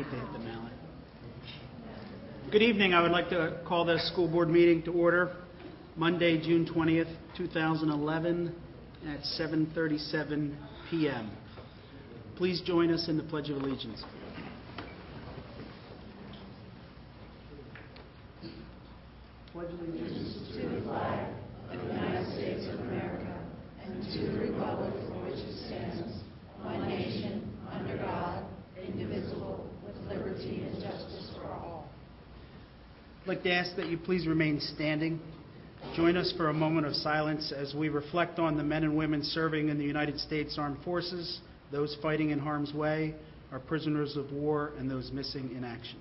hate to hit the mallet. Good evening. I would like to call this school board meeting to order Monday, June 20th, 2011 at 7:37 p.m. Please join us in the Pledge of Allegiance. Pledge allegiance to the flag of the United States of America and to the republic for which it stands, one nation, under God, indivisible, with liberty and justice for all. I'd like to ask that you please remain standing. Join us for a moment of silence as we reflect on the men and women serving in the United States Armed Forces, those fighting in harm's way, our prisoners of war, and those missing in action.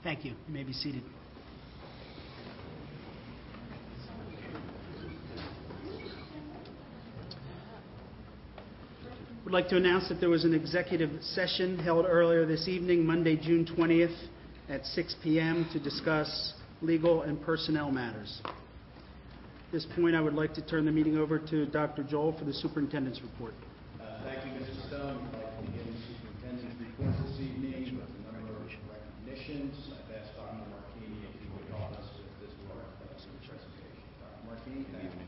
Thank you. You may be seated. I would like to announce that there was an executive session held earlier this evening, Monday, June 20th at 6 p.m. to discuss legal and personnel matters. At this point, I would like to turn the meeting over to Dr. Joel for the superintendent's report. Thank you, Mr. Stone. I'd like to begin the superintendent's report this evening with a number of recognitions. I've asked Dr. Martini if he would help us with this part of the presentation. Dr. Martini, thank you.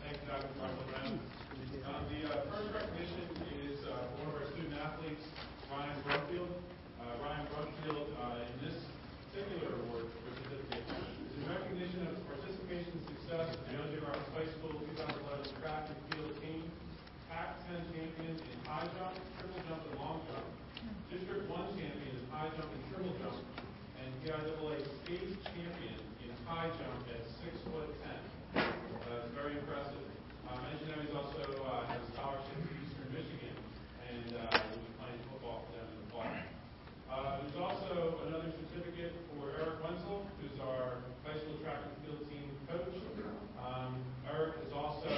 Thank you, Dr. Martini. The first recognition is one of our student athletes, Ryan Brumfield. Ryan Brumfield, in this particular award for certificate, is in recognition of his participation and success at the Ojrsd High School 2011 track and field team, Pac-10 champion in high jump, triple jump, and long jump, District 1 champion in high jump and triple jump, and PIAA state champion in high jump at 6'10". It's very impressive. I mentioned that he's also has a scholarship to Eastern Michigan, and will be playing football for them in the fall. There's also another certificate for Eric Wenzel, who's our high school track and field team coach. Eric is also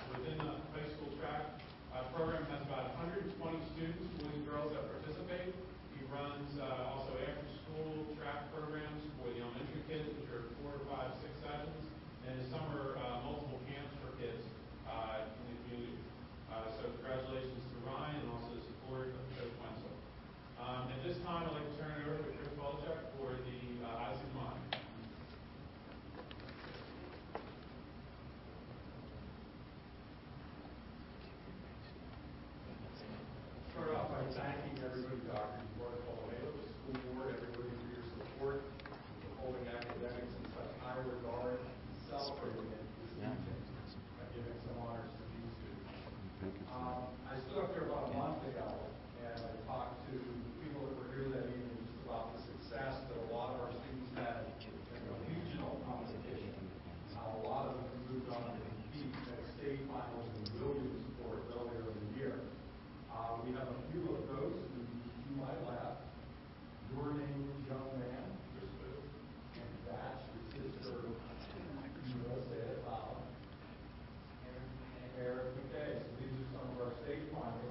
within the high school track program, has about 120 students, boys and girls, that participate. He runs also after-school track programs for the elementary kids, which are 4 to 5, 6 sessions, and in summer multiple camps for kids in the community. So congratulations to Ryan and also the support of Coach Wenzel. At this time, I'd like to turn it over to Chris Belichick for the Eyes of Mine. Start off by thanking everybody, Dr. Bartolomeo, the school board, everybody for your support, for holding academics in such high regard, and celebrating it this evening by giving some honors to these students. I stood up here about a month ago and I talked to people that were here that evening just about the success that a lot of our students had in the regional competition. A lot of them moved on to compete at state finals in Williamsport earlier in the year. We have a few of those who you might laugh. Your name is young man, and that's your sister, you will say it loud, and Eric McKay. So these are some of our state finalists.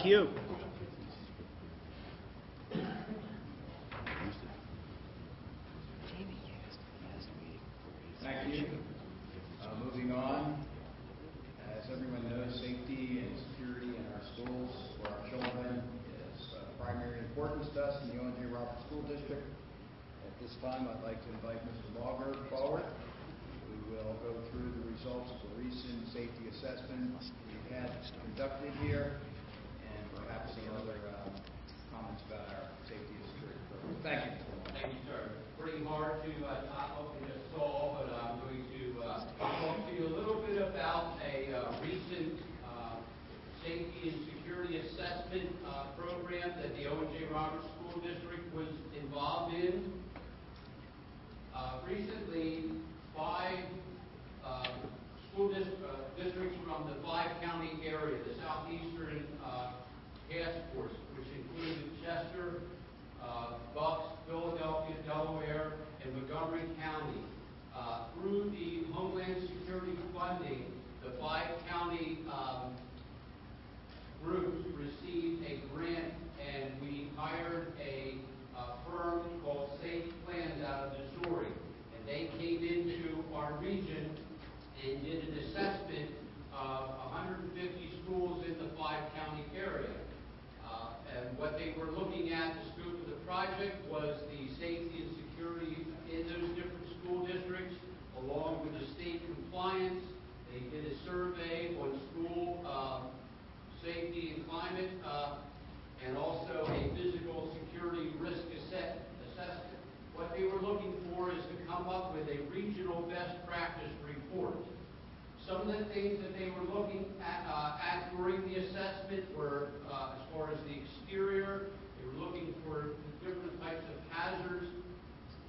you. Thank you. Moving on, as everyone knows, safety and security in our schools for our children is of primary importance to us in the Ojrsd Roberts School District. At this time, I'd like to invite Mr. Logger forward, who will go through the results of the recent safety assessment we had conducted here, and perhaps some other comments about our safety and security program. Thank you. Thank you, sir. Pretty hard to top up in this call, but I'm going to talk to you a little bit about a recent safety and security assessment program that the Ojrsd Roberts School District was involved in. Recently, 5 school districts from the 5-county area, the southeastern task force, which included Chester, Bucks, Philadelphia, Delaware, and Montgomery County. Through the Homeland Security funding, the 5-county groups received a grant, and we hired a firm called Safe Plans out of Missouri. And they came into our region and did an assessment of 150 schools in the 5-county area. And what they were looking at, the scope of the project, was the safety and security in those different school districts, along with the state compliance. They did a survey on school safety and climate, and also a physical security risk assessment. What they were looking for is to come up with a regional best practice report. Some of the things that they were looking at during the assessment were, as far as the exterior, they were looking for different types of hazards.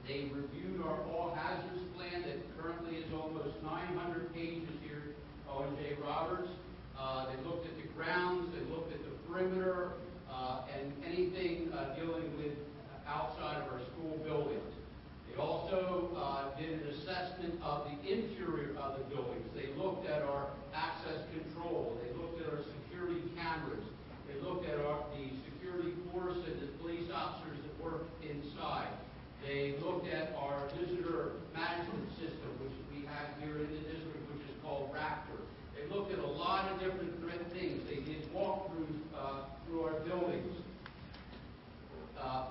They reviewed our all hazards plan that currently is almost 900 pages here at Ojrsd Roberts. They looked at the grounds, they looked at the perimeter, and anything dealing with outside of our school buildings. They also did an assessment of the interior of the buildings. They looked at our access control. They looked at our security cameras. They looked at the security force and the police officers that work inside. They looked at our visitor management system, which we have here in the district, which is called Raptor. They looked at a lot of different things. They did walkthroughs through our buildings.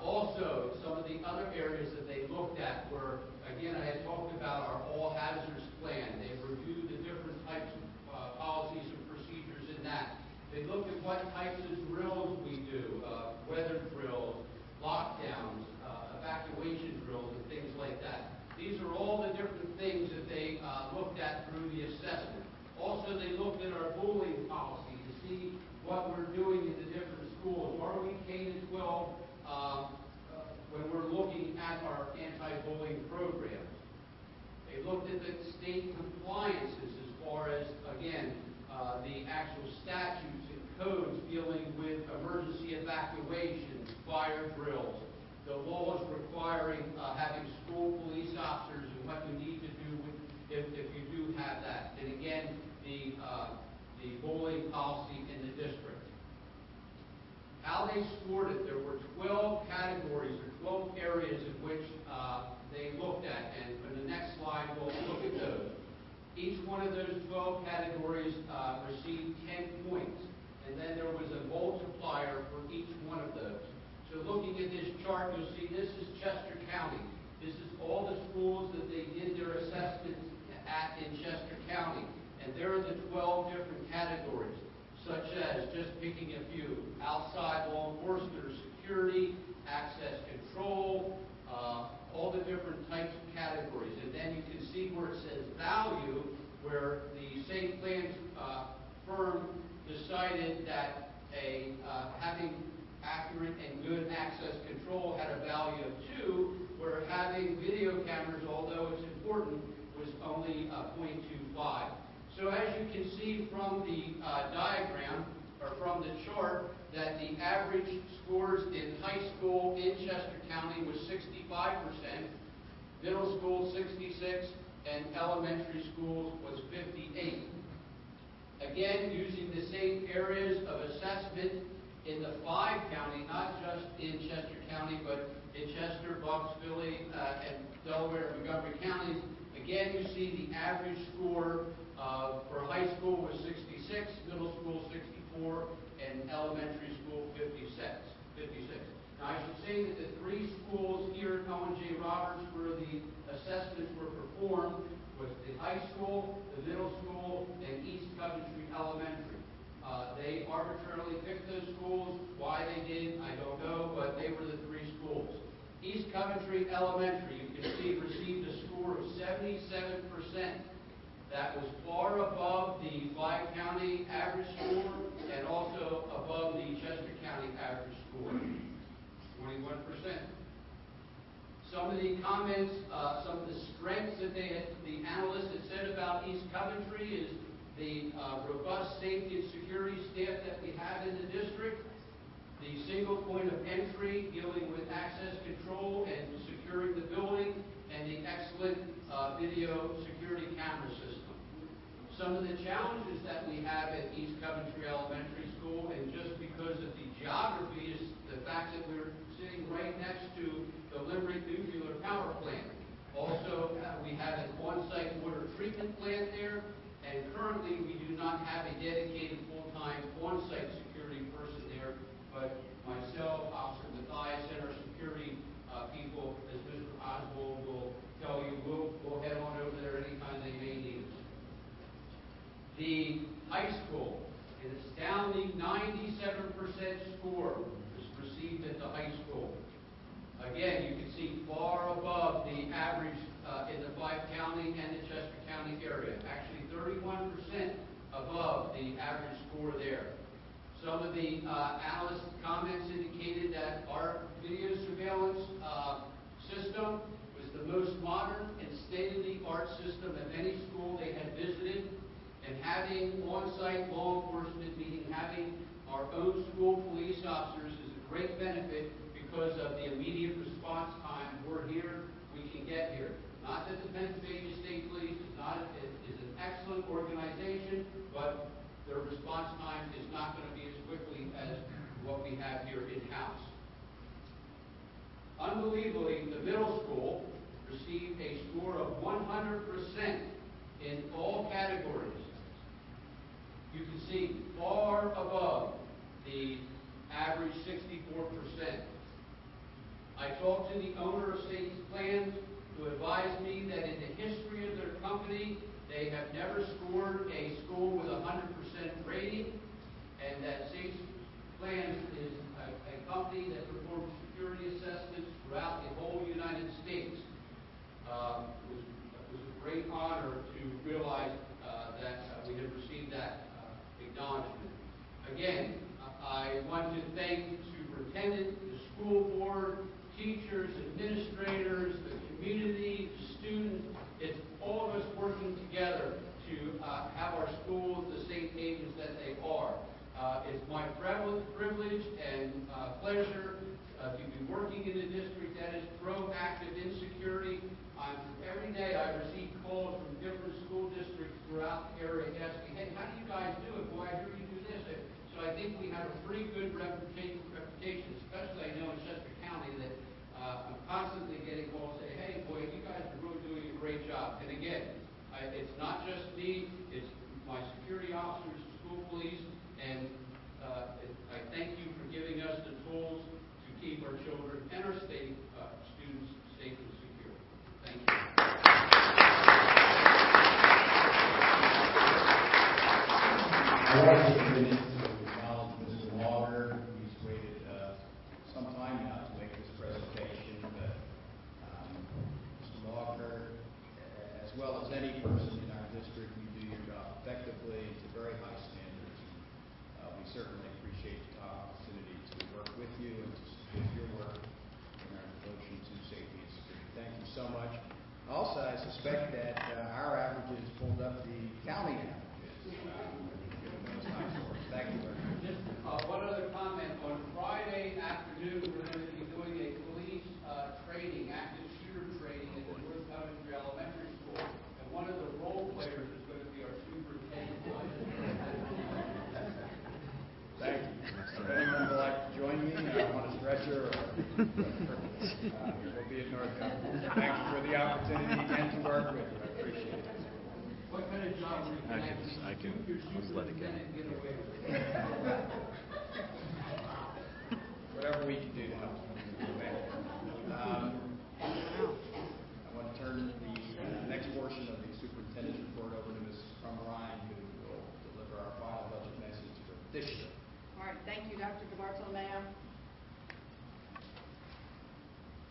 Also, some of the other areas that they looked at were, again, I had talked about our all hazards plan. They reviewed the different types of policies and procedures in that. They looked at what types of drills we do, weather drills, lockdowns, evacuation drills, and things like that. These are all the different things that they looked at through the assessment. Also, they looked at our bullying policy to see what we're doing in the different schools. Are we K-12 when we're looking at our anti-bullying programs? They looked at the state compliances as far as, again, the actual statutes and codes dealing with emergency evacuations, fire drills, the laws requiring having school police officers and what you need to do if you do have that. And again, the bullying policy in the district. How they scored it, there were 12 categories or 12 areas in which they looked at, and on the next slide we'll look at those. Each one of those 12 categories received 10 points, and then there was a multiplier for each one of those. So looking at this chart, you'll see this is Chester County. This is all the schools that they did their assessments at in Chester County, and there are the 12 different categories, such as, just picking a few, outside law enforcement or security, access control, all the different types of categories. And then you can see where it says value, where the Safe Plans firm decided that having accurate and good access control had a value of 2, where having video cameras, although it's important, was only 0.25. So as you can see from the diagram, or from the chart, that the average scores in high school in Chester County was 65%, middle school 66%, and elementary schools was 58%. Again, using the same areas of assessment, in the 5-county, not just in Chester County, but in Chester, Bucks, Philly, and Delaware, and Montgomery counties. Again, you see the average score for high school was 66, middle school 64, and elementary school 56. Now, I should say that the 3 schools here at Owen J. Roberts where the assessments were performed was the high school, the middle school, and East Coventry Elementary. They arbitrarily picked those schools. Why they did, I don't know, but they were the 3 schools. East Coventry Elementary, you can see, received a score of 77%. That was far above the 5-county average score and also above the Chester County average score, 21%. Some of the comments, some of the strengths that the analysts had said about East Coventry is the robust safety and security staff that we have in the district, the single point of entry dealing with access control and securing the building, and the excellent video security camera system. Some of the challenges that we have at East Coventry Elementary School, and just because of the geography, is the fact that we're sitting right next to the Limerick nuclear power plant. Also, we have an on-site water treatment plant there, and currently we do not have a dedicated full-time on-site security person there, but myself, Officer Mathias, and our security people, as Mr. Oswald will tell you, we'll head on over there anytime they may need us. The high school, an astounding 97% score was received at the high school. Again, you can see far above the average in the 5-county and the Chester County area. Actually, 31% above the average score there. Some of the analyst comments indicated that our video surveillance system was the most modern and state-of-the-art system of any school they had visited. And having on-site law enforcement, meaning having our own school police officers, is a great benefit because of the immediate response time. We're here, we can get here. Not that the Pennsylvania State Police is an excellent organization, but their response time is not going to be as quickly as what we have here in-house. Unbelievably, the middle school received a score of 100% in all categories. You can see far above the average 64%. I talked to the owner of Satan's Plans, who advised me that in the history of their company, they have never scored a school with 100% rating, and that Satan's Plans is a company that performs security assessments throughout the whole United States. It was a great honor to realize that we have received that acknowledgement. Again, I want to thank the superintendent, the school board, teachers, administrators, the community, the students. It's all of us working together to have our schools the safe havens that they are. It's my privilege and pleasure to be working in a district that is proactive in security. Every day I receive calls from different school districts throughout the area asking, hey, how do you guys do it? Boy, I hear you do this. So I think we have a pretty good reputation, especially I know in Chester County, that I'm constantly getting calls saying, hey, boy, you guys are really doing a great job. And again, it's not just me, it's my security officers, school police, and I thank you for giving us the tools to keep our children and our state students safe and secure. Thank you. I'd like to take a minute to acknowledge Mr. Walker. He's waited some time now to make this presentation, but Mr. Walker, as well as any person in our district, you do your job effectively to very high standards. We certainly appreciate the opportunity to work with you and to support your work in our devotion to safety and security. Thank you so much. Also, I suspect that our averages pulled up the county averages. Thank you very much. Just one other comment. On Friday afternoon, we're going to be doing a police training, active shooter training at the North Coventry Elementary School. And one of the role players is going to be our superintendent. Thank you. We'll be at Northcott. Thank you for the opportunity again to work with you. I appreciate it. What kind of job were you actually do your superintendent and get away with it? Whatever we can do to help. I want to turn the next portion of the superintendent's report over to Ms. Ryan, who will deliver our final budget message for this year. All right, thank you, Dr. DeBartolomeo.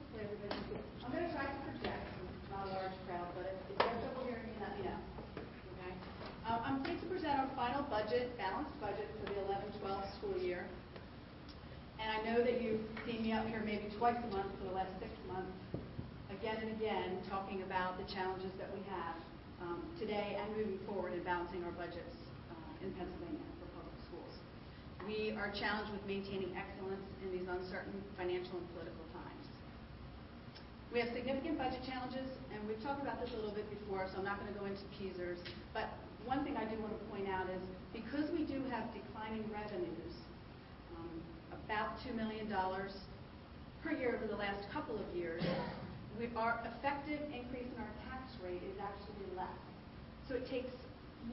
Hopefully everybody can. I'm going to try to project. It's not a large crowd, but if you have trouble hearing me, let me know. Okay. I'm pleased to present our final budget, balanced budget for the 11-12 school year. And I know that you've seen me up here maybe twice a month for the last 6 months, again and again, talking about the challenges that we have today and moving forward in balancing our budgets in Pennsylvania for public schools. We are challenged with maintaining excellence in these uncertain financial and political times. We have significant budget challenges, and we've talked about this a little bit before, so I'm not going to go into teasers. But one thing I do want to point out is because we do have declining revenues, about $2 million per year over the last couple of years, our effective increase in our tax rate is actually less. So it takes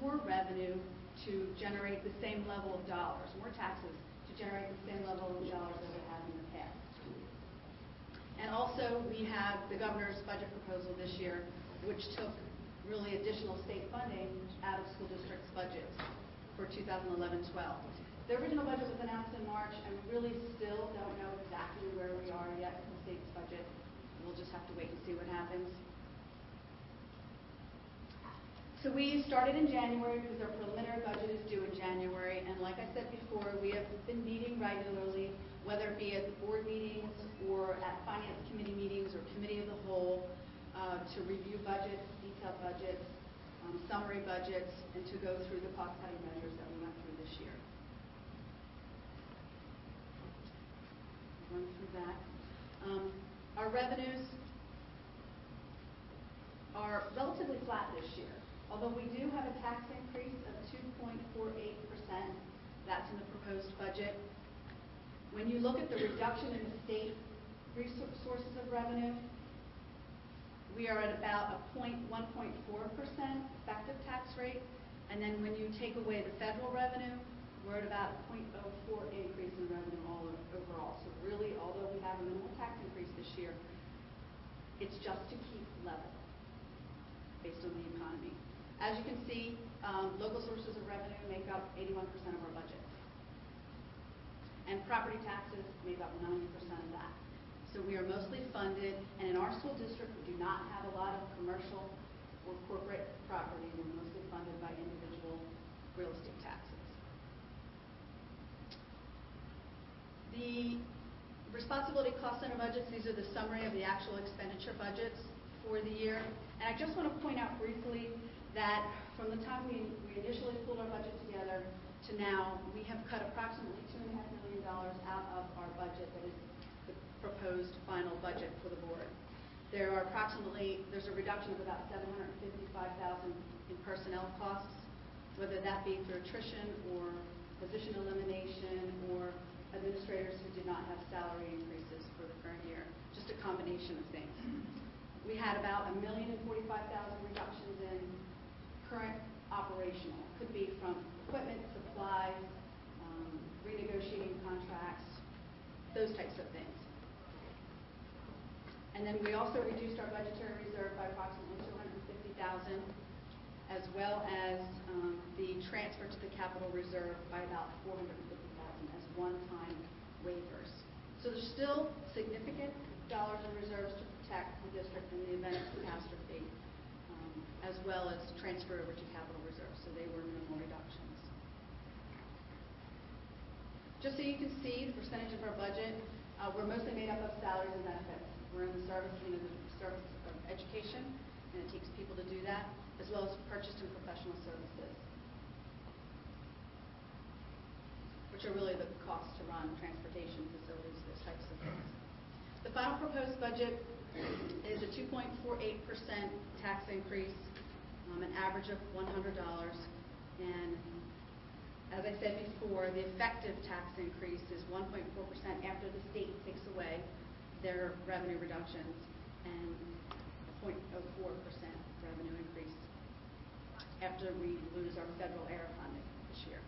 more revenue to generate the same level of dollars, more taxes to generate the same level of dollars that we have in the past. And also, we have the governor's budget proposal this year, which took really additional state funding out of school districts' budgets for 2011-12. The original budget was announced in March, and we really still don't know exactly where we are yet in the state's budget. We'll just have to wait and see what happens. So we started in January because our preliminary budget is due in January, and like I said before, we have been meeting regularly, whether it be at the board meetings or at finance committee meetings or committee of the whole, to review budgets, detailed budgets, summary budgets, and to go through the cost-cutting measures that we went through this year. Run through that. Our revenues are relatively flat this year, although we do have a tax increase of 2.48%. That's in the proposed budget. When you look at the reduction in the state sources of revenue, we are at about a 1.4% effective tax rate, and then when you take away the federal revenue, we're at about a 0.04 increase in revenue overall. So really, although we have a minimal tax increase this year, it's just to keep level based on the economy. As you can see, local sources of revenue make up 81% of our budget. And property taxes make up 90% of that. So we are mostly funded, and in our school district, we do not have a lot of commercial or corporate property. We're mostly funded by individual real estate taxes. The responsibility cost center budgets, these are the summary of the actual expenditure budgets for the year. And I just want to point out briefly that from the time we initially pulled our budget together to now, we have cut approximately $2.5 million out of our budget that is the proposed final budget for the board. There's a reduction of about $755,000 in personnel costs, whether that be through attrition or position elimination or administrators who did not have salary increases for the current year, just a combination of things. We had about $1,045,000 reductions in current operational. Could be from equipment, supplies, renegotiating contracts, those types of things. And then we also reduced our budgetary reserve by approximately $250,000, as well as the transfer to the capital reserve by about $450,000 as one-time waivers. So there's still significant dollars in reserves to protect the district in the event of catastrophe, as well as transfer over to capital reserves. So they were minimal reductions. Just so you can see the percentage of our budget, we're mostly made up of salaries and benefits. We're in the service, the service of education, and it takes people to do that, as well as purchased and professional services, which are really the costs to run transportation, facilities, those types of things. The final proposed budget is a 2.48% tax increase, an average of $100. And as I said before, the effective tax increase is 1.4% after the state takes away their revenue reductions and 0.04% revenue increase after we lose our federal air funding this year.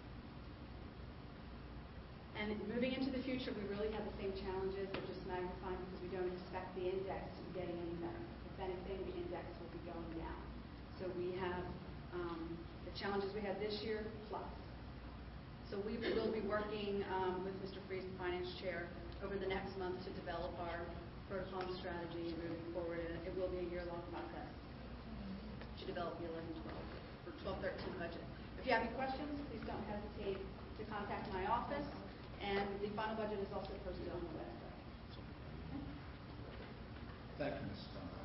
And moving into the future, we really have the same challenges. They're just magnified because we don't expect the index to be getting any better. If anything, the index will be going down. So we have the challenges we had this year plus. So we will be working with Mr. Freeze, the finance chair, over the next month to develop our protocol and strategy and moving forward. And it will be a year-long process to develop the 11-12 or 12-13 budget. If you have any questions, please don't hesitate to contact my office. And the final budget is also posted on the website. Thank you, Mrs. Dunbar.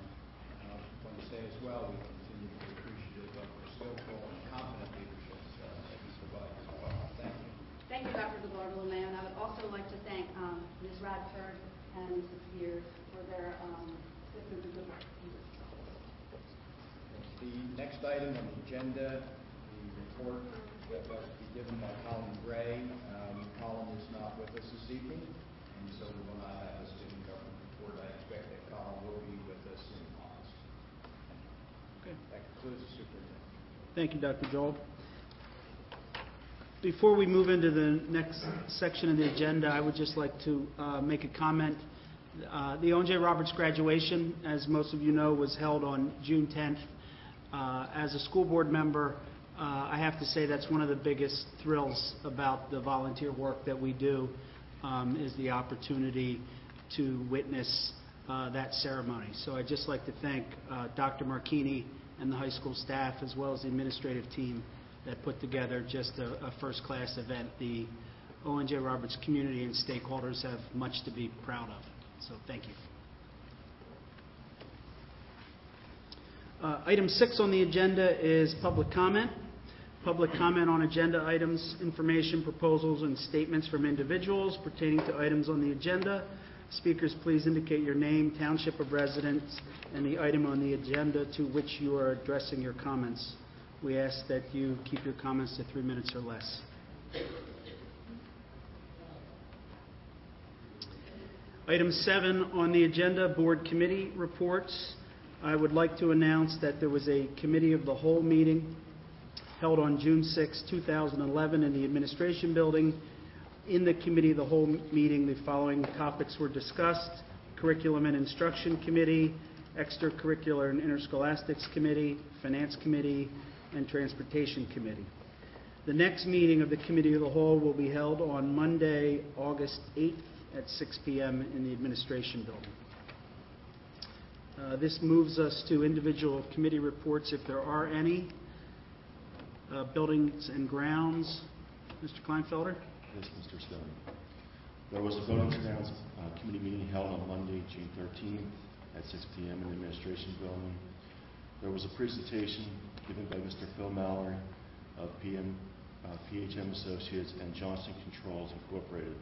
I want to say as well, we continue to be appreciative of your skillful and competent leadership that you provide as well. Thank you. Thank you, Dr. DeBartolo. And I would also like to thank Ms. Radford and Mrs. Spears for their assistance and good work. The next item on the agenda, the report that was to be given by Colin Gray. Colin is not with us this evening, and so we will not have a student government report. I expect that Colin will be with us in August. Okay. That concludes the superintendent. Thank you, Dr. Joel. Before we move into the next section of the agenda, I would just like to make a comment. The Ojrsd Roberts graduation, as most of you know, was held on June 10th. As a school board member, I have to say that's one of the biggest thrills about the volunteer work that we do, is the opportunity to witness that ceremony. So I'd just like to thank Dr. Marchini and the high school staff, as well as the administrative team that put together just a first-class event. The Ojrsd Roberts community and stakeholders have much to be proud of. So thank you. Item 6 on the agenda is public comment. Public comment on agenda items, information, proposals, and statements from individuals pertaining to items on the agenda. Speakers, please indicate your name, township of residence, and the item on the agenda to which you are addressing your comments. We ask that you keep your comments to 3 minutes or less. Item 7 on the agenda, board committee reports. I would like to announce that there was a committee of the whole meeting held on June 6, 2011 in the administration building. In the committee of the whole meeting, the following topics were discussed: Curriculum and Instruction Committee, Extracurricular and Interscholastics Committee, Finance Committee, and Transportation Committee. The next meeting of the committee of the whole will be held on Monday, August 8th at 6 p.m. in the administration building. This moves us to individual committee reports, if there are any. Buildings and Grounds, Mr. Kleinfelder. Yes, Mr. Stone. There was a Buildings and Grounds committee meeting held on Monday, June 13th at 6 p.m. in the administration building. There was a presentation given by Mr. Phil Mallory of PHM Associates and Johnson Controls Incorporated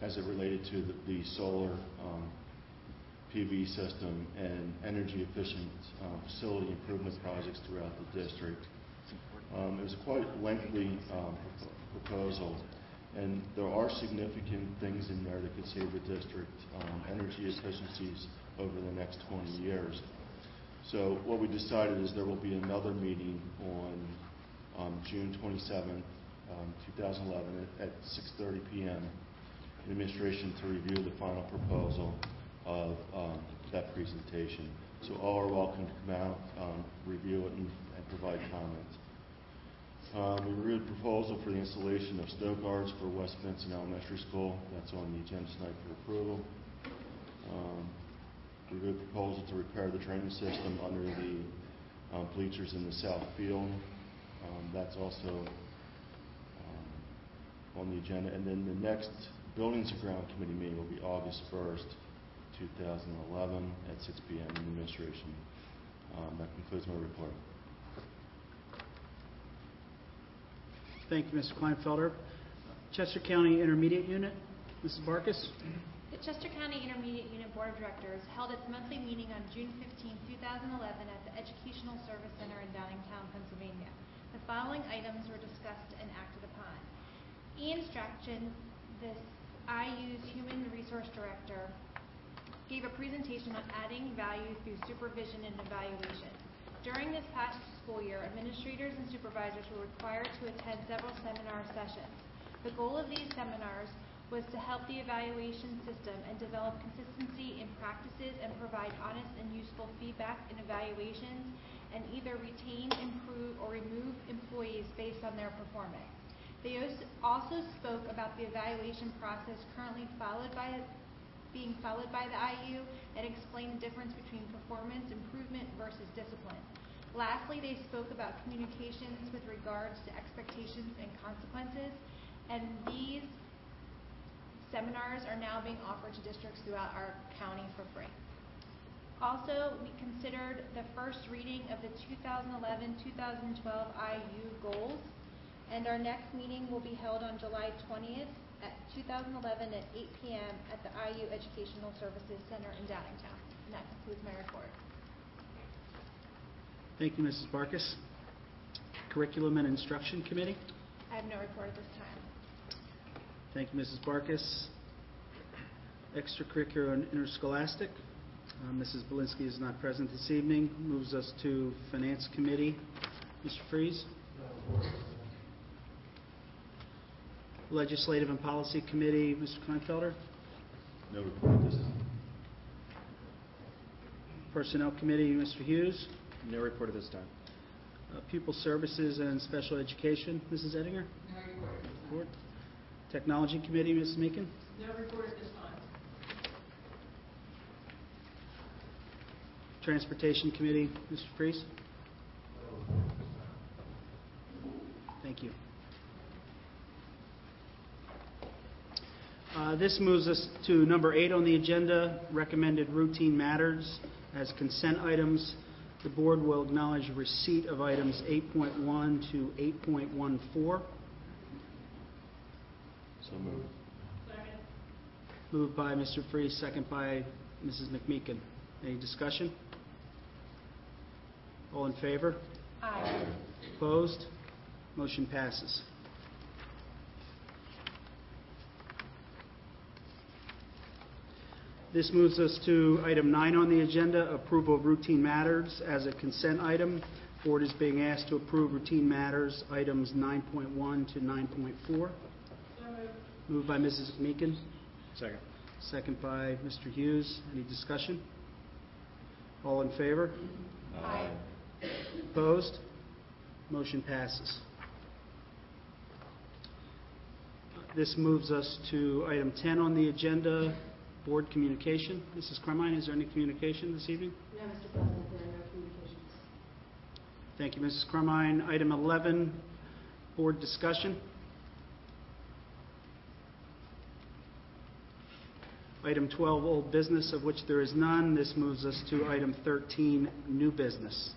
as it related to the solar PV system and energy efficient facility improvement projects throughout the district. It was quite a lengthy proposal, and there are significant things in there that could save the district energy efficiencies over the next 20 years. So what we decided is there will be another meeting on June 27th, 2011 at 6:30 p.m. in administration to review the final proposal of that presentation. So all are welcome to come out, review it, and provide comments. We reviewed a proposal for the installation of snow guards for West Vincent Elementary School. That's on the agenda tonight for approval. We reviewed a proposal to repair the training system under the bleachers in the south field. That's also on the agenda. And then the next Buildings and Ground Committee meeting will be August 1st, 2011 at 6 p.m. in the administration. That concludes my report. Thank you, Mr. Kleinfelder. Chester County Intermediate Unit, Mrs. Barkus. The Chester County Intermediate Unit Board of Directors held its monthly meeting on June 15, 2011 at the Educational Service Center in Downingtown, Pennsylvania. The following items were discussed and acted upon. E-instruction, this IU's Human Resource Director, gave a presentation on adding value through supervision and evaluation. During this past school year, administrators and supervisors were required to attend several seminar sessions. The goal of these seminars was to help the evaluation system and develop consistency in practices and provide honest and useful feedback in evaluations and either retain, improve, or remove employees based on their performance. They also spoke about the evaluation process currently being followed by the IU and explained the difference between performance improvement versus discipline. Lastly, they spoke about communications with regards to expectations and consequences, and these seminars are now being offered to districts throughout our county for free. Also, we considered the first reading of the 2011-2012 IU goals, and our next meeting will be held on July 20th at 2011 at 8 p.m. at the IU Educational Services Center in Downingtown. And that concludes my report. Thank you, Mrs. Barkis. Curriculum and Instruction Committee. I have no report at this time. Thank you, Mrs. Barkis. Extracurricular and Interscholastic. Mrs. Belinsky is not present this evening. Moves us to Finance Committee. Mr. Freeze. Legislative and Policy Committee, Mr. Kleinfelder. No report this time. Personnel Committee, Mr. Hughes. No report at this time. Pupil Services and Special Education, Mrs. Ettinger. No report. Technology Committee, Ms. Meekin. No report at this time. Transportation Committee, Mr. Freeze. Thank you. This moves us to number 8 on the agenda, recommended routine matters as consent items. The board will acknowledge receipt of items 8.1 to 8.14. So moved. Second. Moved by Mr. Freeze, second by Mrs. McMeekin. Any discussion? All in favor? Aye. Opposed? Motion passes. This moves us to item 9 on the agenda, approval of routine matters as a consent item. Board is being asked to approve routine matters, items 9.1 to 9.4. So moved. Moved by Mrs. Meekin, Second. second by Mr. Hughes. Any discussion? All in favor? Aye. Opposed? Motion passes. This moves us to item 10 on the agenda, board communication. Mrs. Carmine, is there any communication this evening? No, Mr. President, there are no communications. Thank you, Mrs. Carmine. Item 11, board discussion. Item 12, old business, of which there is none. This moves us to item 13, new business.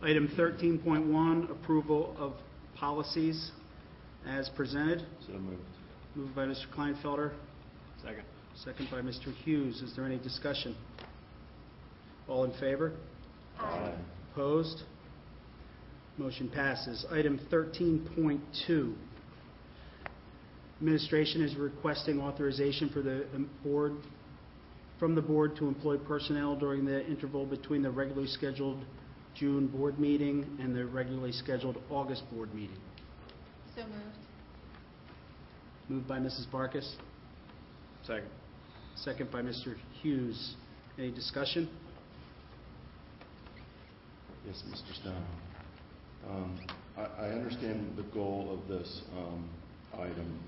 Item 13.1, approval of policies as presented. So moved. Moved by Mr. Kleinfelder, Second. second by Mr. Hughes. Is there any discussion? All in favor? Aye. Opposed? Motion passes. Item 13.2. Administration is requesting authorization for the board, from the board to employ personnel during the interval between the regularly scheduled June board meeting and the regularly scheduled August board meeting. So moved. Moved by Mrs. Barkis, Second. second by Mr. Hughes. Any discussion? Yes, Mr. Stone. I understand the goal of this item,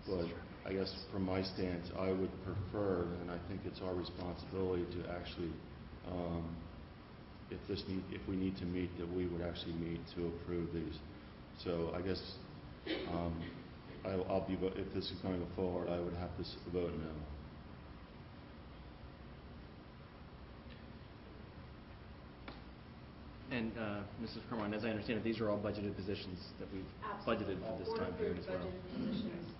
but I guess from my stance, I would prefer, and I think it's our responsibility to actually, if we need to meet, that we would actually meet to approve these. So I guess I'll be, if this is going to go forward, I would have to vote no. And Mrs. Carmine, as I understand it, these are all budgeted positions that we've budgeted for this time period as well. Board-approved budgeted positions,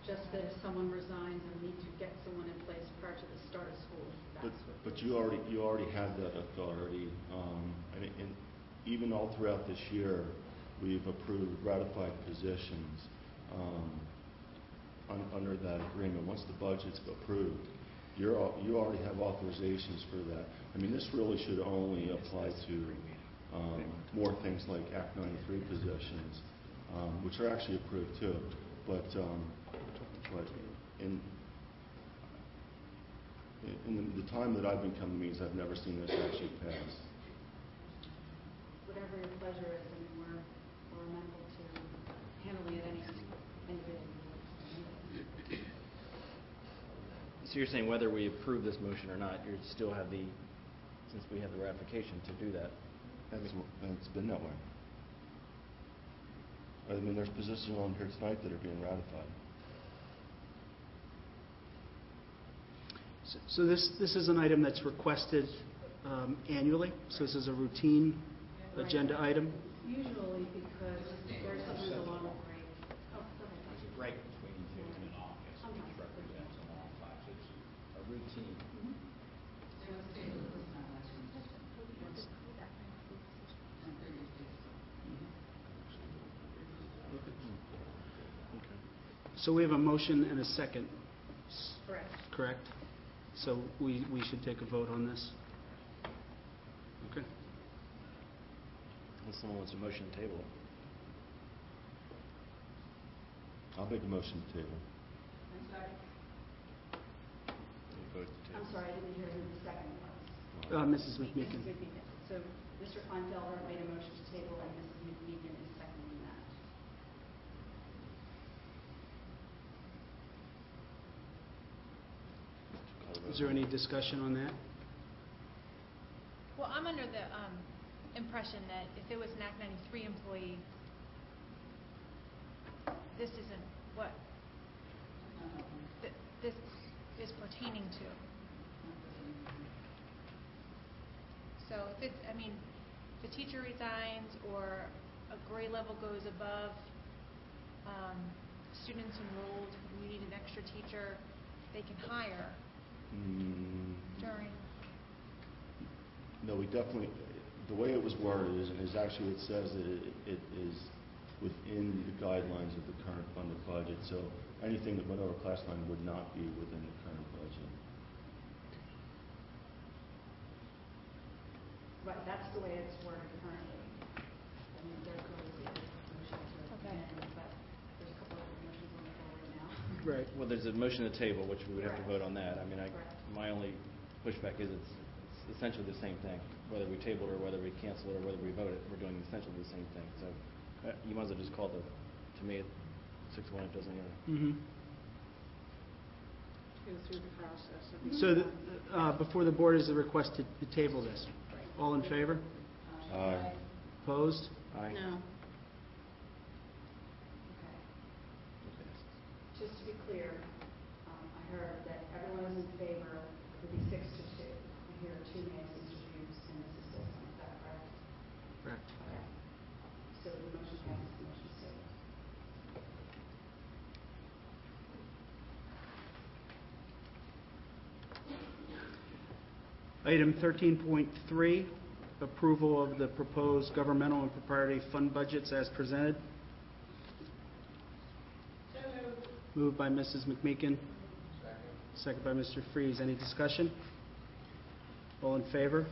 just that if someone resigns and we need to get someone in place prior to the start of school, that's what. But you already have that authority. And even all throughout this year, we've approved ratified positions. under that agreement. Once the budget's approved, you already have authorizations for that. I mean, this really should only apply to more things like Act 93 positions, which are actually approved too. But in the time that I've been coming to meetings, I've never seen this actually pass. Whatever your pleasure is, I mean, we're amenable to handling it any individual. So you're saying whether we approve this motion or not, you still have since we have the ratification to do that. It's been that way. I mean, there's positions on here tonight that are being ratified. So this is an item that's requested annually, so this is a routine agenda item. Usually because there's sometimes a lot of break. Oh, go ahead. There's a break between Zoom and August, which represents a long time. So it's a routine. So we have a motion and a second. Correct. Correct? So we should take a vote on this. Okay. Unless someone wants a motion to table it. I'll make a motion to table. I'm sorry. You vote to table. I'm sorry, I didn't hear who the second was. Mrs. McMeekin. Mrs. McMeekin. So Mr. Kleinfelder made a motion to table, and Mrs. McMeekin is seconding that. Is there any discussion on that? Well, I'm under the impression that if it was an Act 93 employee, this isn't what this is pertaining to. So if it's, I mean, if a teacher resigns or a grade level goes above students enrolled, and you need an extra teacher, they can hire during. No, we definitely, the way it was worded is actually, it says that it is within the guidelines of the current funded budget. So anything that went over class line would not be within the current budget. Right, that's the way it's worded currently. I mean, there goes the motion to amend, but there's a couple of motions on the floor right now. Right. Well, there's a motion to table, which we would have to vote on that. I mean, Correct. my only pushback is it's essentially the same thing. Whether we table it or whether we cancel it or whether we vote it, we're doing essentially the same thing. So you might as well just call to me, 6-1, it doesn't matter. Mm-hmm. Go through the process. So before the board is a request to table this. All in favor? Aye. Opposed? Aye. No. Okay. Just to be clear, I heard that everyone is in favor, it would be 6-2. I hear 2 nays, Mr. Hughes and Mrs. Wilson. Is that correct? Correct. Okay. So the motion passes, the motion is tabled. Item 13.3, approval of the proposed governmental and proprietary fund budgets as presented. So moved. Moved by Mrs. McMeekin. Second by Mr. Freeze. Any discussion? All in favor?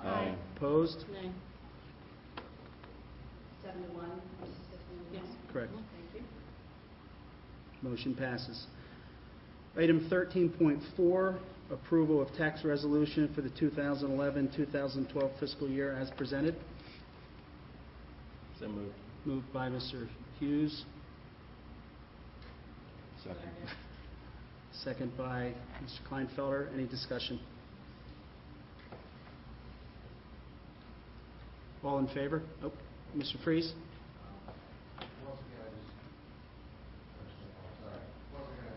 Aye. Opposed? Nay. 7-1, Mrs. Fitzgerald? Yes. Correct. Thank you. Motion passes. Item 13.4, approval of tax resolution for the 2011-2012 fiscal year as presented. So moved. Moved by Mr. Hughes. Second. Second by Mr. Kleinfelder. Any discussion? All in favor? Oh, Mr. Freeze? Once again, I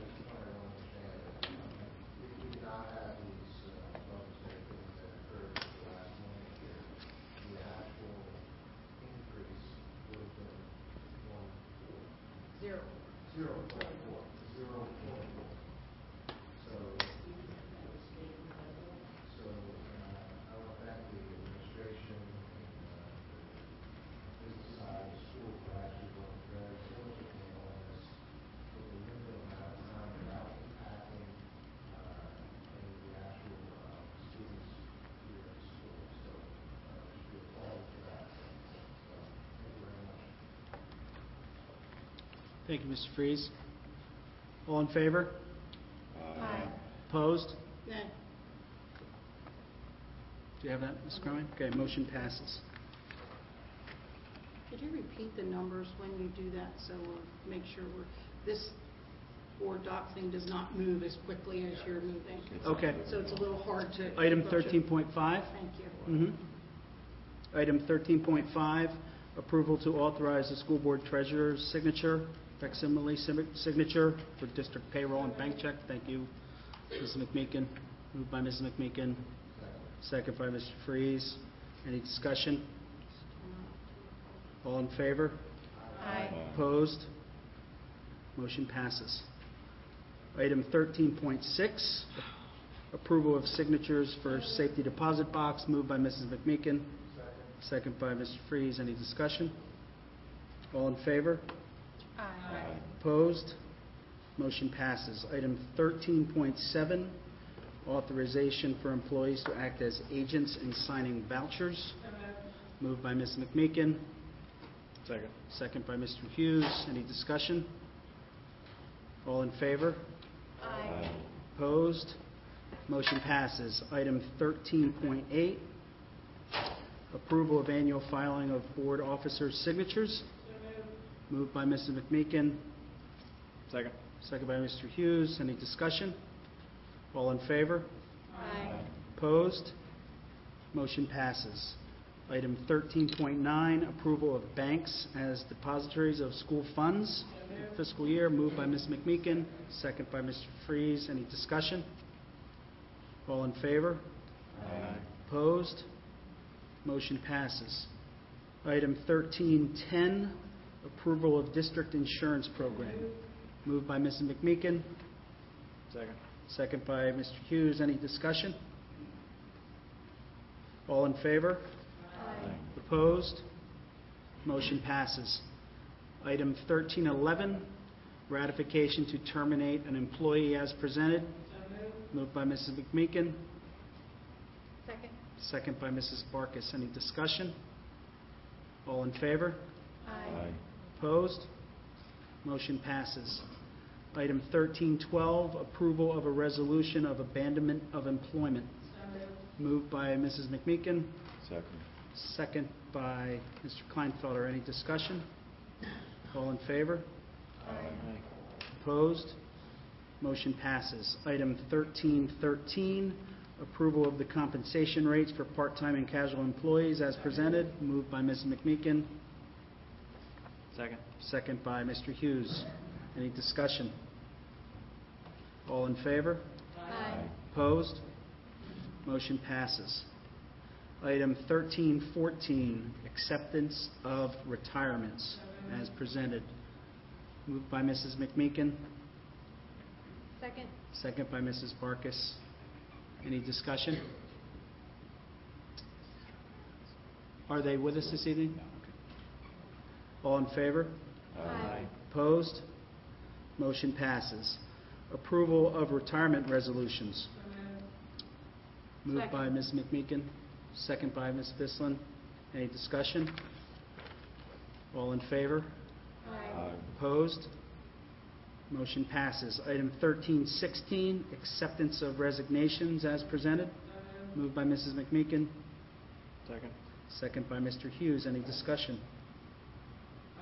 just want to understand that we did not have these budgets that occurred for the last 1 year. The actual increase would have been 0. 0.4. So I want to thank the administration and the business side of the school for actually working very diligently on this with a limited amount of Thank you, Mr. Freeze. All in favor? Aye. Opposed? Nay. Do you have that, Ms. Cronin? Okay, motion passes. Could you repeat the numbers when you do that, so we'll make sure this board doc thing does not move as quickly as you're moving? Okay. So it's a little hard to... Item approach it. 13.5. Thank you. Item 13.5, approval to authorize the school board treasurer's signature, facsimile signature for district payroll and bank check. Thank you, Mrs. McMeekin. Moved by Mrs. McMeekin. Second by Mr. Freeze. Any discussion? All in favor? Aye. Opposed? Motion passes. Item 13.6, approval of signatures for safety deposit box, moved by Mrs. McMeekin. Second by Mr. Freeze. Any discussion? All in favor? Aye. Opposed? Motion passes. Item 13.7, authorization for employees to act as agents in signing vouchers, moved by Ms. McMeekin. Second. Second by Mr. Hughes. Any discussion? All in favor? Aye. Opposed? Motion passes. Item 13.8, approval of annual filing of board officers' signatures, moved by Mrs. McMeekin. Second. Second by Mr. Hughes. Any discussion? All in favor? Aye. Opposed? Motion passes. Item 13.9, approval of banks as depositories of school funds for fiscal year, moved by Ms. McMeekin, second by Mr. Freeze. Any discussion? All in favor? Aye. Opposed? Motion passes. Item 13.10, approval of district insurance program, moved by Mrs. McMeekin, Second. second by Mr. Hughes. Any discussion? All in favor? Aye. Opposed? Motion passes. Item 13.11, ratification to terminate an employee as presented, moved by Mrs. McMeekin, Second. second by Mrs. Barkis. Any discussion? All in favor? Aye. Opposed? Motion passes. Item 13.12, approval of a resolution of abandonment of employment, moved by Mrs. McMeekin, Second. second by Mr. Kleinfelder. Any discussion? All in favor? Aye. Opposed? Motion passes. Item 13.13, approval of the compensation rates for part-time and casual employees as presented, moved by Mrs. McMeekin, Second. second by Mr. Hughes. Any discussion? All in favor? Aye. Opposed? Motion passes. Item 13.14, acceptance of retirements as presented, moved by Mrs. McMeekin, Second. second by Mrs. Barkis. Any discussion? Are they with us this evening? Okay. All in favor? Aye. Opposed? Motion passes. Approval of retirement resolutions. Moved by Ms. McMeekin, second by Ms. Bislin. Any discussion? All in favor? Aye. Opposed? Motion passes. Item 13.16, acceptance of resignations as presented. Moved by Mrs. McMeekin, Second. second by Mr. Hughes. Any discussion?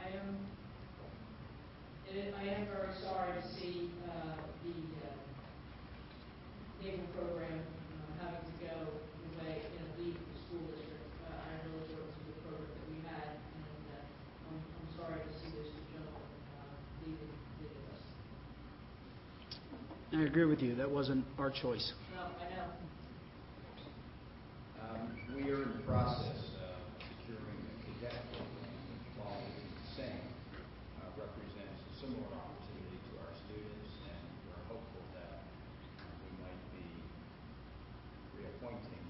I am very sorry to see the naval program having to go away, leave the school district. I really thought it was a good program that we had, and I'm sorry to see those two gentlemen leaving us. I agree with you. That wasn't our choice. No, I know. We are in the process of securing a cadet program, which, while it is the same, represents a similar opportunity to our students, and we're hopeful that we might be reappointing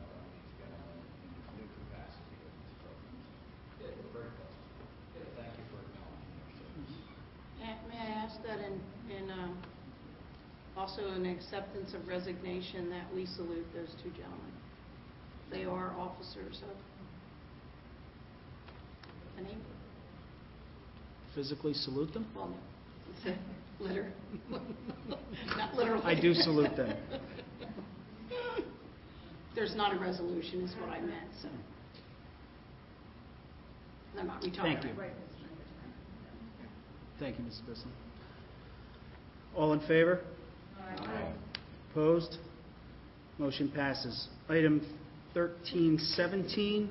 one of these gentlemen in this new capacity of these programs. We're very close. Thank you for acknowledging their service. May I ask that in also an acceptance of resignation that we salute those two gentlemen? They are officers of the Navy. physically salute them? Well, no. Litter. Not literally. I do salute them. There's not a resolution, is what I meant, so. They're not retired. Thank you. Thank you, Mrs. Bissell. All in favor? Aye. Opposed? Motion passes. Item 1317,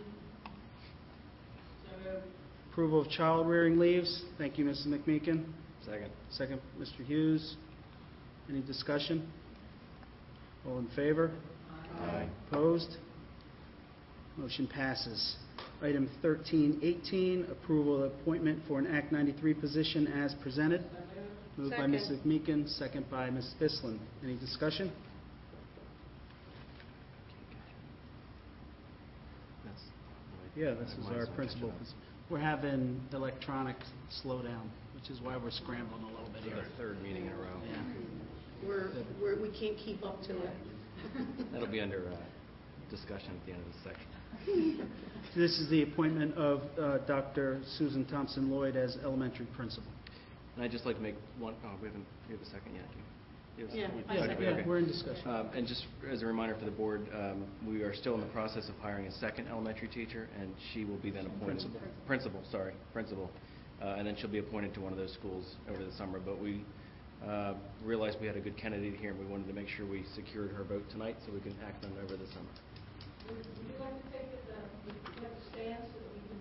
approval of child rearing leaves. Thank you, Mrs. McMeekin. Second. Second, Mr. Hughes. Any discussion? All in favor? Aye. Opposed? Motion passes. Item 1318, approval of appointment for an Act 93 position as presented. Moved by Mrs. McMeekin, second by Mrs. Bislin. Any discussion? That's Yeah, this is our principal. We're having electronic slowdown, which is why we're scrambling a little bit the here. third meeting in a row. Yeah. We can't keep up to it. That'll be under discussion at the end of this section. This is the appointment of Dr. Susan Thompson Lloyd as elementary principal. And I'd just like to make one, we have a second yet, do you? Yeah, We- I second. Yeah, we're in discussion. And just as a reminder for the board, we are still in the process of hiring a second elementary teacher, and she will be then appointed. Principal. And then she'll be appointed to one of those schools over the summer. But we realized we had a good candidate here, and we wanted to make sure we secured her vote tonight so we can act on it over the summer. Would you like to take it, stand so that we can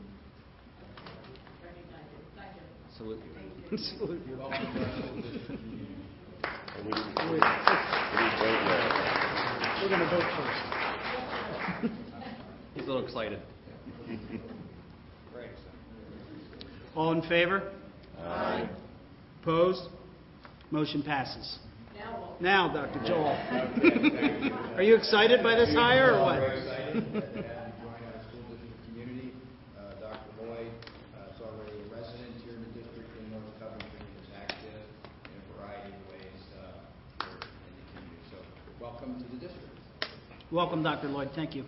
recognize it? Thank you. Absolutely. Salute you. Welcome to our school district. We didn't vote yet. We're going to vote first. He's a little excited. All in favor? Aye. Opposed? Motion passes. Now, Dr. Joel. Are you excited by this hire or what? Very excited to have you join our school district community. Dr. Lloyd is already a resident here in the district in North Coventry, is active in a variety of ways here in the community. So welcome to the district. Welcome, Dr. Lloyd. Thank you.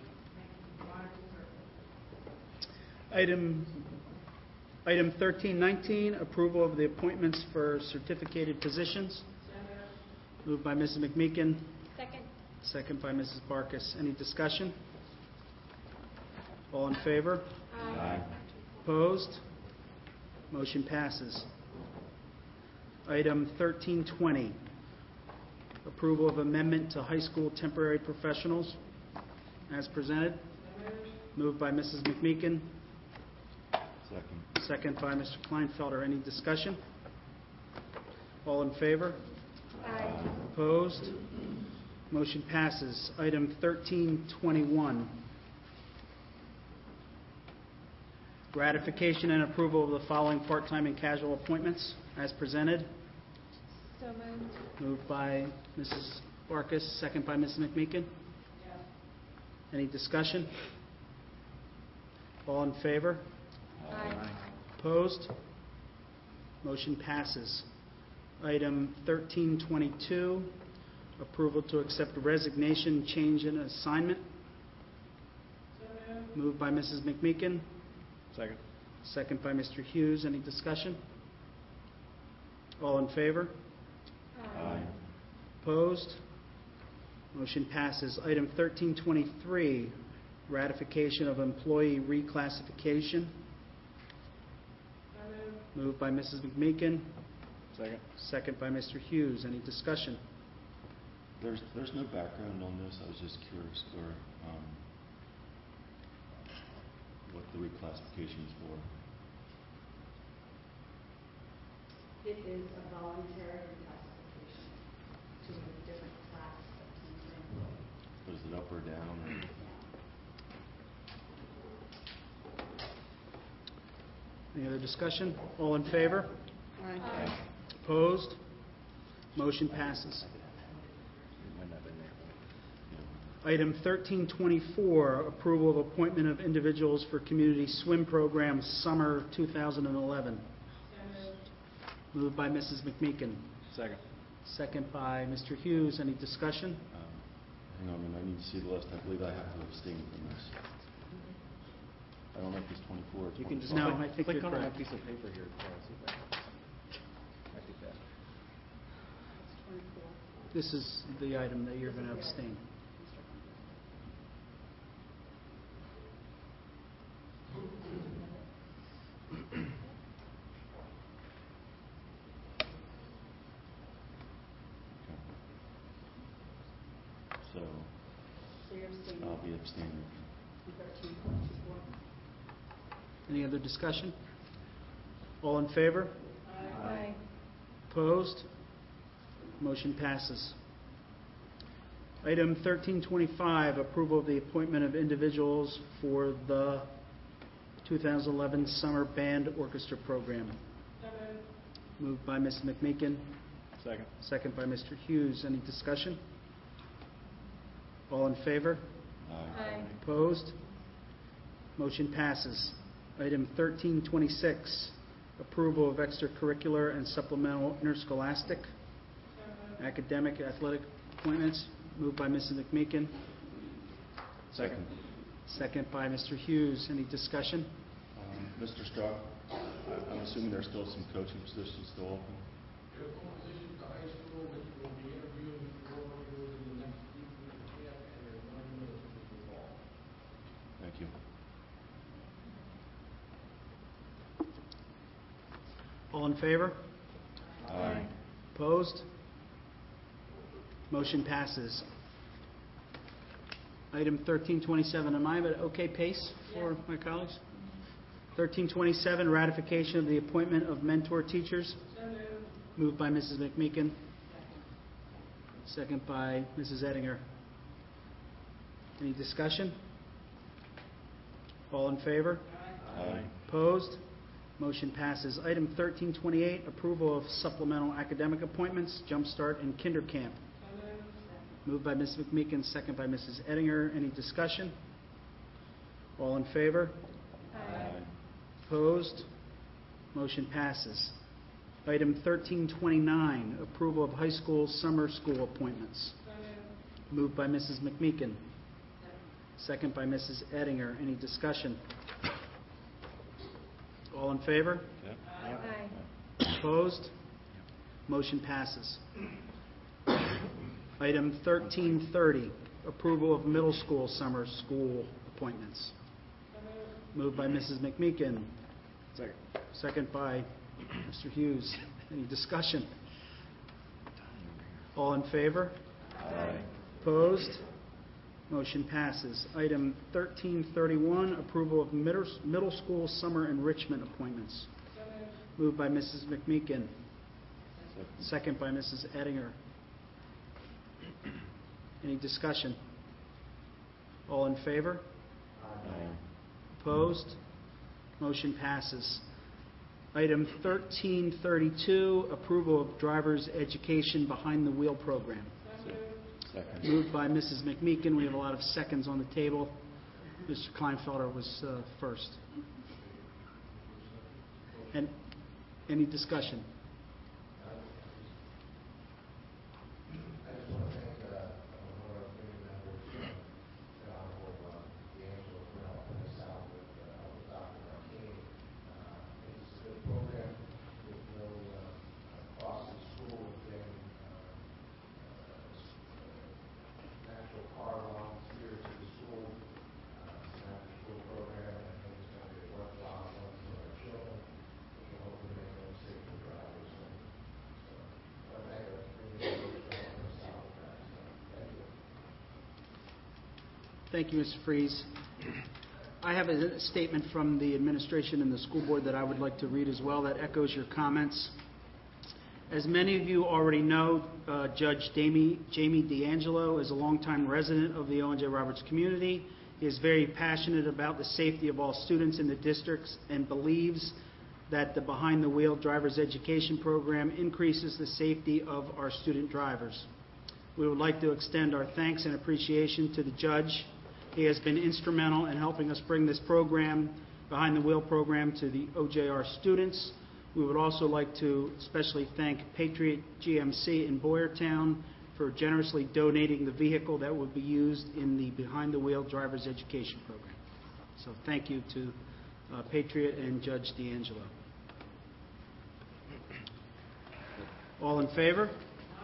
Item 1319, approval of the appointments for certificated positions. Moved by Mrs. McMeekin, Second. second by Mrs. Barkis. Any discussion? All in favor? Aye. Opposed? Motion passes. Item 1320, approval of amendment to high school temporary professionals as presented. Moved by Mrs. McMeekin, Second. second by Mr. Kleinfelder. Any discussion? All in favor? Aye. Opposed? Motion passes. Item 1321, ratification and approval of the following part-time and casual appointments as presented. So moved. Moved by Mrs. Barkis, second by Mrs. McMeekin. Any discussion? All in favor? Aye. Opposed? Motion passes. Item 1322, approval to accept resignation, change in assignment. Moved by Mrs. McMeekin, Second. second by Mr. Hughes. Any discussion? All in favor? Aye. Opposed? Motion passes. Item 1323, ratification of employee reclassification. Moved by Mrs. McMeekin, Second. second by Mr. Hughes. Any discussion? There's no background on this. I was just curious for what the reclassification is for. It is a voluntary reclassification to a different class of teacher. But is it up or down? Or? Any other discussion? All in favor? Aye. Opposed? Motion passes. It might not have been there. Item 1324, approval of appointment of individuals for Community Swim Program Summer 2011. Moved by Mrs. McMeekin, Second. second by Mr. Hughes. Any discussion? Hang on a minute. I need to see the list. I believe I have to abstain from this. I don't know if it's 24 or 25. You can just No, click, I think click you're on correct. that piece of paper here. See if I think that. It's 24. This is the item that you're going to abstain. So So you're abstaining. I'll be abstaining. 13.24. Any other discussion? All in favor? Aye. Opposed? Motion passes. Item 1325, approval of the appointment of individuals for the 2011 Summer Band Orchestra Program. Moved by Mrs. McMeekin, Second. second by Mr. Hughes. Any discussion? All in favor? Aye. Opposed? Motion passes. Item 1326, approval of extracurricular and supplemental interscholastic academic athletic appointments. Moved by Mrs. McMeekin, Second. second by Mr. Hughes. Any discussion? Mr. Strzok, I'm assuming there's still some coaching positions still open? There are four positions at the high school, which will be interviewing for those in the next week and a half, and there's one middle school involved. Thank you. All in favor? Aye. Opposed? Motion passes. Item 1327, am I at an okay pace for my colleagues? 1327, ratification of the appointment of mentor teachers. Moved by Mrs. McMeekin. Second by Mrs. Ettinger. Any discussion? All in favor? Aye. Opposed? Motion passes. Item 1328, approval of supplemental academic appointments, Jumpstart and Kinder Camp. Moved by Ms. McMeekin, second by Mrs. Ettinger. Any discussion? All in favor? Aye. Opposed? Motion passes. Item 1329, approval of high school summer school appointments. Moved by Mrs. McMeekin, second by Mrs. Ettinger. Any discussion? All in favor? Yep. Aye. Opposed? Motion passes. Item 1330, approval of middle school summer school appointments. Moved by Mrs. McMeekin, Second. second by Mr. Hughes. Any discussion? All in favor? Aye. Opposed? Motion passes. Item 1331, approval of middle school summer enrichment appointments. Moved by Mrs. McMeekin, second by Mrs. Ettinger. Any discussion? All in favor? Aye. Opposed? Motion passes. Item 1332, approval of driver's education behind the wheel program. Second. Moved by Mrs. McMeekin. We have a lot of seconds on the table. Mr. Kleinfelder was first. And any discussion? I just want to thank one of our committee members, the Honorable D'Angelo, for helping us out with Dr. Martini. It's a good program with no cost to the school within natural car volunteers to the school. It's an after-school program, and I think it's going to be a worthwhile one for our children, which will hopefully make them safer drivers. So I want to thank our committee members for helping us out with that. So thank you. Thank you, Mr. Freeze. I have a statement from the administration and the school board that I would like to read as well that echoes your comments. As many of you already know, Judge Jamie D'Angelo is a longtime resident of the O&J Roberts community. He is very passionate about the safety of all students in the districts and believes that the Behind the Wheel driver's education program increases the safety of our student drivers. We would like to extend our thanks and appreciation to the judge. He has been instrumental in helping us bring this program, Behind the Wheel program, to the OJR students. We would also like to especially thank Patriot GMC in Boyertown for generously donating the vehicle that would be used in the Behind the Wheel driver's education program. So thank you to Patriot and Judge D'Angelo. All in favor?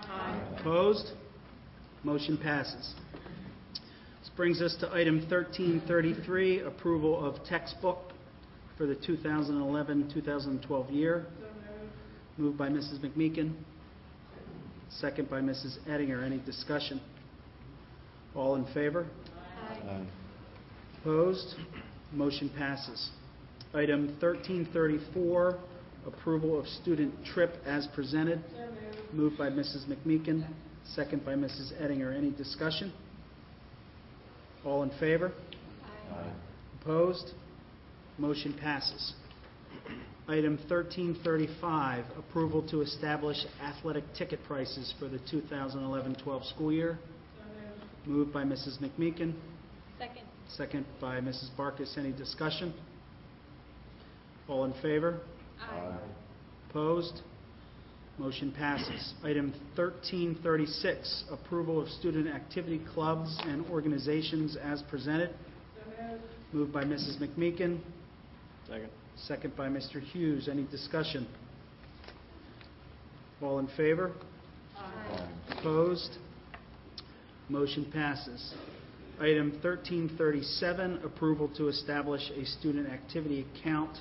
Aye. Opposed? Motion passes. This brings us to item 1333, approval of textbook for the 2011-2012 year. Moved by Mrs. McMeekin, second by Mrs. Ettinger. Any discussion? All in favor? Aye. Opposed? Motion passes. Item 1334, approval of student trip as presented. Moved by Mrs. McMeekin, second by Mrs. Ettinger. Any discussion? All in favor? Aye. Opposed? Motion passes. Item 1335, approval to establish athletic ticket prices for the 2011-12 school year. Moved by Mrs. McMeekin, Second. second by Mrs. Barkis. Any discussion? All in favor? Aye. Opposed? Motion passes. Item 1336, approval of student activity clubs and organizations as presented. Moved by Mrs. McMeekin, Second. second by Mr. Hughes. Any discussion? All in favor? Aye. Opposed? Motion passes. Item 1337, approval to establish a student activity account,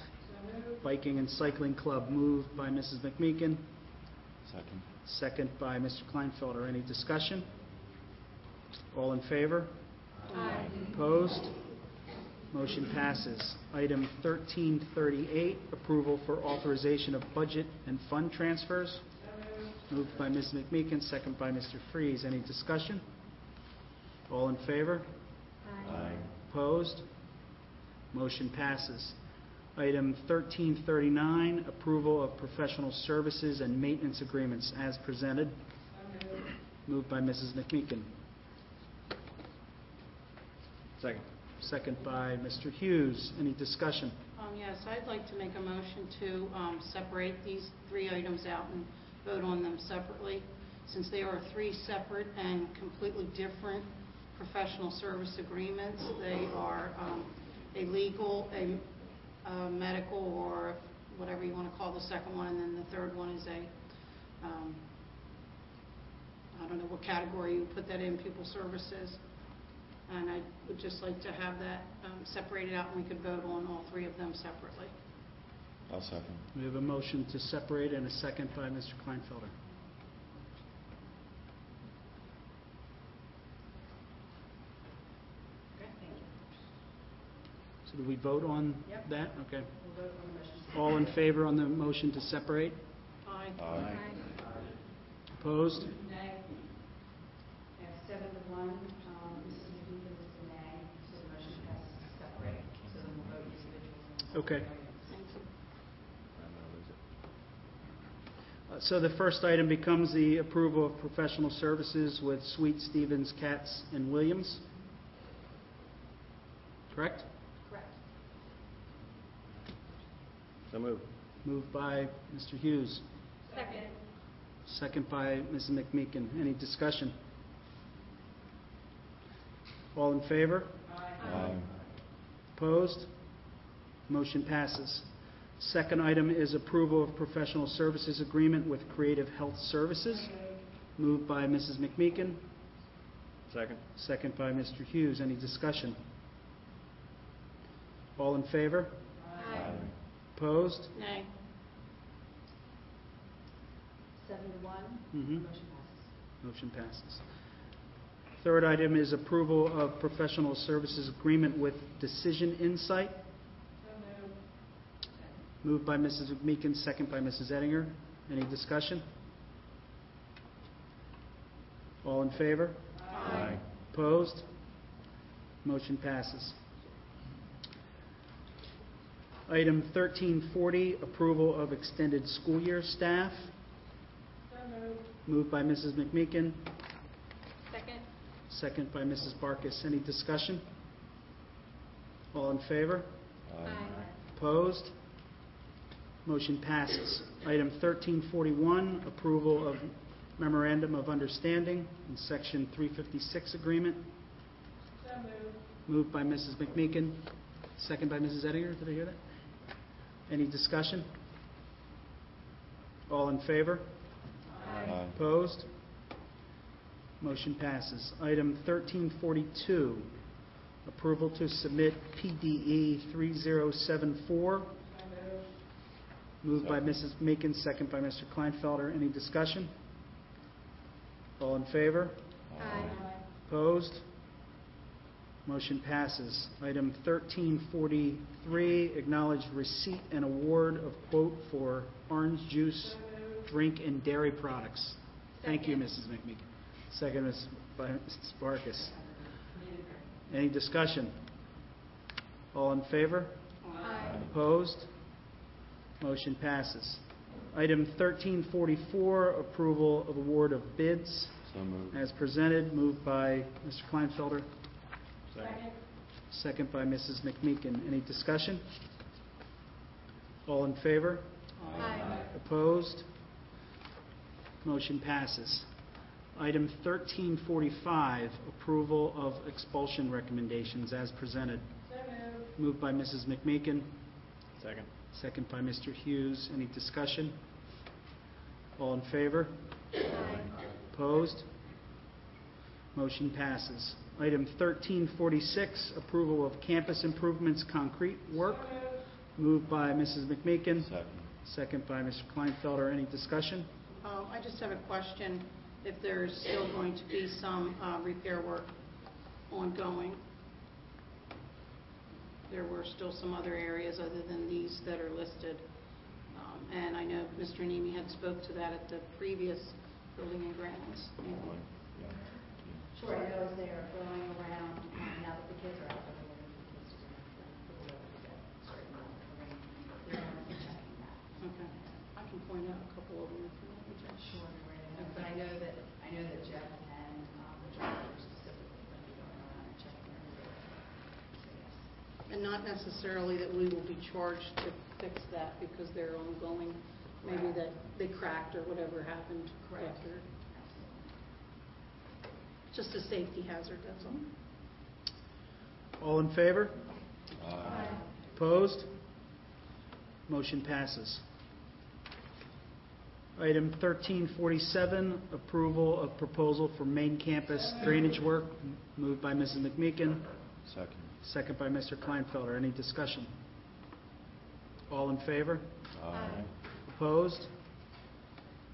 biking and cycling club. Moved by Mrs. McMeekin, Second. second by Mr. Kleinfelder. Any discussion? All in favor? Aye. Opposed? Motion passes. Item 1338, approval for authorization of budget and fund transfers. Moved by Ms. McMeekin, second by Mr. Freeze. Any discussion? All in favor? Aye. Opposed? Motion passes. Item 1339, approval of professional services and maintenance agreements as presented. Moved by Mrs. McMeekin, Second. second by Mr. Hughes. Any discussion? Yes, I'd like to make a motion to separate these three items out and vote on them separately, since they are three separate and completely different professional service agreements. They are a legal, a medical, or whatever you want to call the second one, and then the third one is a, I don't know what category you put that in, pupil services. And I would just like to have that separated out, and we could vote on all three of them separately. I'll second. We have a motion to separate and a second by Mr. Kleinfelder. Okay, thank you. So do we vote on Yep. that? Okay. We'll vote on the motion. All in favor on the motion to separate? Aye. Aye. Opposed? Nay. And 7-1, Mrs. McMeekin is a nay, so the motion passes to separate. So then we'll vote individually. Okay. Thank you. I'm going to lose it. So the first item becomes the approval of professional services with Sweet, Stevens, Katz, and Williams. Correct? Correct. So moved. Moved by Mr. Hughes, Second. second by Mrs. McMeekin. Any discussion? All in favor? Aye. Opposed? Motion passes. Second item is approval of professional services agreement with Creative Health Services. Moved by Mrs. McMeekin, Second. second by Mr. Hughes. Any discussion? All in favor? Aye. Opposed? Nay. 7-1, Mhm. motion passes. Motion passes. Third item is approval of professional services agreement with Decision Insight. Moved by Mrs. McMeekin, second by Mrs. Ettinger. Any discussion? All in favor? Aye. Opposed? Motion passes. Item 1340, approval of extended school year staff. Moved by Mrs. McMeekin, Second. second by Mrs. Barkis. Any discussion? All in favor? Aye. Opposed? Motion passes. Item 1341, approval of memorandum of understanding in Section 356 agreement. Moved by Mrs. McMeekin, second by Mrs. Ettinger. Did I hear that? Any discussion? All in favor? Aye. Opposed? Motion passes. Item 1342, approval to submit PDE 3074. Moved by Mrs. Meekins, second by Mr. Kleinfelder. Any discussion? All in favor? Aye. Opposed? Motion passes. Item 1343, acknowledge receipt and award of quote for orange juice, drink, and dairy products. Thank you, Mrs. McMeekin. Second is by Mrs. Barkis. Any discussion? All in favor? Aye. Opposed? Motion passes. Item 1344, approval of award of bids So moved. as presented, moved by Mr. Kleinfelder, Second. second by Mrs. McMeekin. Any discussion? All in favor? Aye. Opposed? Motion passes. Item 1345, approval of expulsion recommendations as presented. So moved. Moved by Mrs. McMeekin, Second. second by Mr. Hughes. Any discussion? All in favor? Aye. Opposed? Motion passes. Item 1346, approval of campus improvements concrete work. Moved by Mrs. McMeekin, Second. second by Mr. Kleinfelder. Any discussion? I just have a question, if there's still going to be some repair work ongoing. There were still some other areas other than these that are listed. And I know Mr. Nemi had spoke to that at the previous building and grounds. Yeah. Sure, I know as they're going around, now that the kids are out, they're looking for kids to put the work together, certain amount of arrangements, but they're going to be checking that. Okay. I can point out a couple of them if you want me to. Sure, but I know that Jeff and the director specifically are going to be going around and checking everything. So yes. And not necessarily that we will be charged to fix that because they're ongoing. Maybe Correct. that they cracked or whatever happened Correct. after. Absolutely. Just a safety hazard, that's all. All in favor? Aye. Opposed? Motion passes. Item 1347, approval of proposal for main campus drainage work. Moved by Mrs. McMeekin, Second. second by Mr. Kleinfelder. Any discussion? All in favor? Aye. Opposed?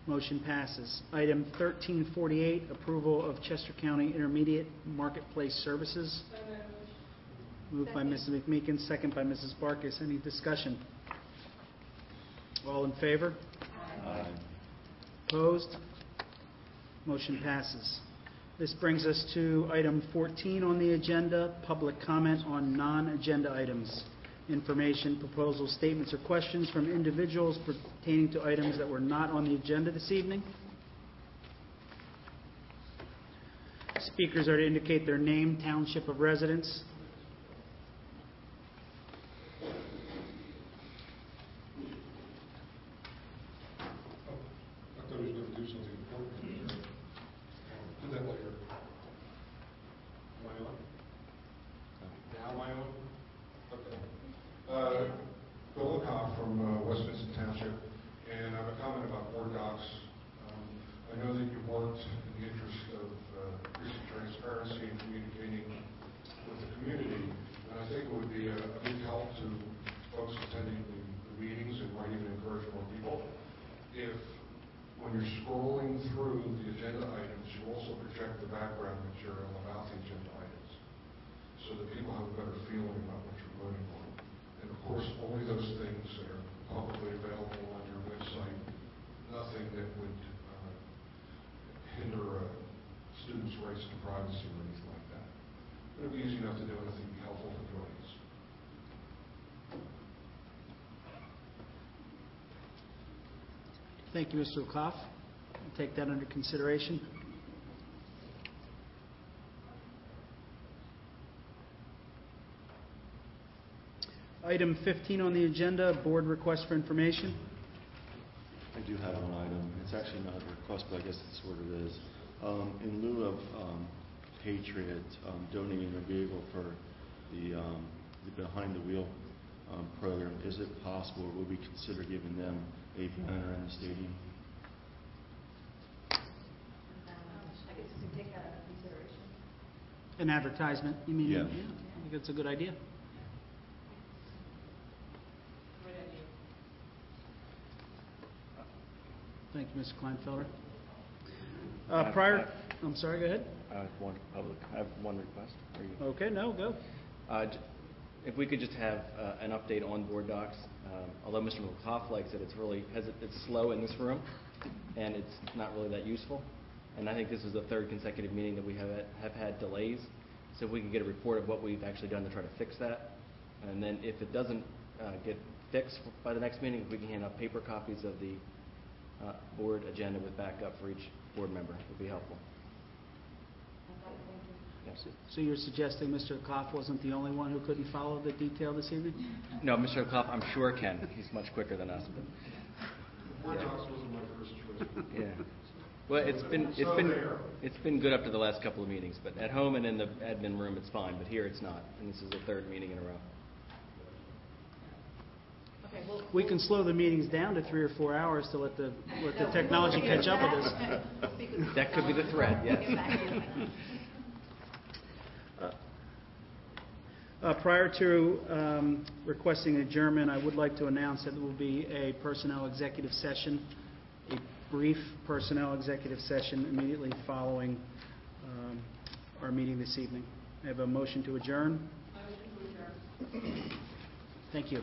Motion passes. Item 1348, approval of Chester County Intermediate Marketplace Services. So moved. Moved by Mrs. McMeekin, second by Mrs. Barkis. Any discussion? All in favor? Aye. Opposed? Motion passes. This brings us to item 14 on the agenda, public comment on non-agenda items. Information, proposals, statements, or questions from individuals pertaining to items that were not on the agenda this evening. Speakers are to indicate their name, township of residence. I thought he was going to do something important. Do that later. Am I on? Now am I on? Okay. Bill Lecoq from Westminster Township, and I have a comment about board docs. I know that you worked in the interest of increasing transparency and communicating with the community, and I think it would be a big help to folks attending the meetings and might even encourage more people if, when you're scrolling through the agenda items, you also project the background material about the agenda items so that people have a better feeling about what you're voting on. And of course, only those things that are publicly available on your website, nothing that would hinder students' rights to privacy or anything like that. But it'd be easy enough to do, and I think it'd be helpful to the audience. Thank you, Mr. Lecoff. I'll take that under consideration. Item 15 on the agenda, board request for information. I do have one item. It's actually not a request, but I guess it's what it is. In lieu of Patriot donating a vehicle for the behind the wheel program, is it possible, or would we consider giving them a banner in the stadium? I guess we could take that into consideration. An advertisement, you mean? Yeah. I think it's a good idea. Great idea. Thank you, Mr. Kleinfelder. I'm sorry, go ahead. I have one request. Are you- Okay, no, go. If we could just have an update on board docs. Although Mr. McCough likes it, it's slow in this room, and it's not really that useful. And I think this is the third consecutive meeting that we have had delays. So if we can get a report of what we've actually done to try to fix that, and then if it doesn't get fixed by the next meeting, if we can hand out paper copies of the board agenda with backup for each board member, would be helpful. Yes. So you're suggesting Mr. Koff wasn't the only one who couldn't follow the detail this evening? No, Mr. Koff, I'm sure can. He's much quicker than us. Board docs wasn't my first choice. Yeah. Well, it's been good up to the last couple of meetings, but at home and in the admin room it's fine, but here it's not, and this is the third meeting in a row. Okay, We can slow the meetings down to 3 or 4 hours to let the technology catch up with us. That could be the threat, yes. Prior to requesting adjournment, I would like to announce that there will be a personnel executive session, a brief personnel executive session immediately following our meeting this evening. I have a motion to adjourn. motion to adjourn. Thank you.